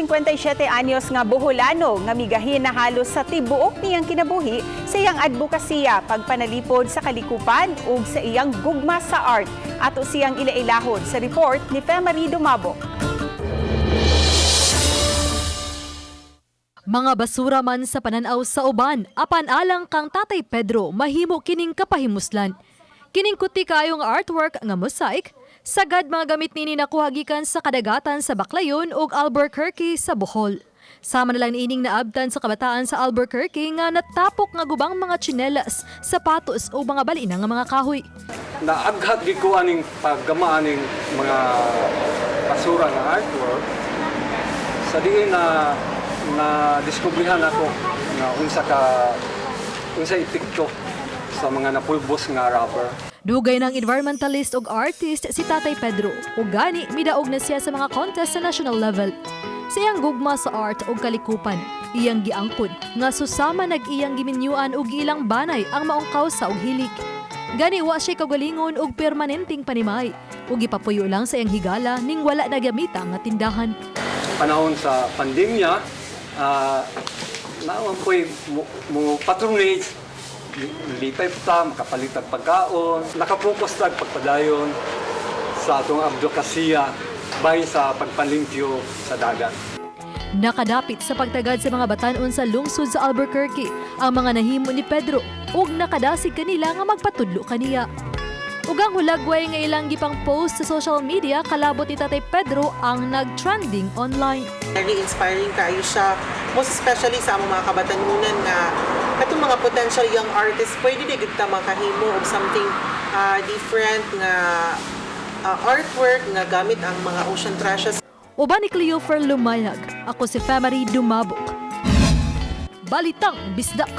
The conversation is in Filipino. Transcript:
57 anyos nga Boholano nga migahin na halos sa tibuok niyang kinabuhi sa iyang advokasya, pagpanalipod sa kalikupan ug sa iyang gugma sa art. Ato siyang ilailahod sa report ni Femari Dumabok. Mga basura man sa pananaw sa uban, apan alang kang Tatay Pedro mahimo kining kapahimuslan. Kining kuti kayong artwork nga mosaic, sagad mga gamit nini nakuha gikan sa kadagatan sa Baclayon ug Albuquerque sa Bohol. Sama na lang niining naabtan sa kabataan sa Albuquerque nga natapok nga gubang mga tsinelas, sapatos o mga balina nga mga kahoy. Naaghat gikuha ning paggamaan ning mga basura nga artwork sa diin na diskubrihan ako na unsa epekto sa mga napulbos nga rapper. Dugay ng environmentalist ug artist si Tatay Pedro ug gani midaog na siya sa mga contest sa national level. Sa iyang gugma sa art ug kalikupan, iyang giangkod nga susama nag-iyang giminyuan ug ilang banay ang maong kausa ug hilik. Gani wa siya kagalingon ug permanenteng panimay ug ipapuyo lang sa iyang higala ning wala nagamita nga tindahan. Panahon sa pandemya, naawang po'y mo patronage, lipay pa, makapalit ang pagkaon, nakapokus lang pagpadayon sa atong advokasya bahin sa pagpalimpyo sa dagat. Nakadapit sa pagtagad sa mga batan-on sa lungsod sa Albuquerque ang mga nahimo ni Pedro ug nakadasig kanila nga magpatudlo kaniya. Ug ang hulagway nga ilang gipang post sa social media kalabot ni Tatay Pedro ang nag-trending online. Very inspiring kayo siya, most especially sa among mga kabatanunan nga katong mga potential young artists pwede di gid ta makahimo og something different nga artwork nga gamit ang mga ocean trashes. Uban ni Cleofer Lumayag, ako si Femari Dumabok. Balitang Bisdak.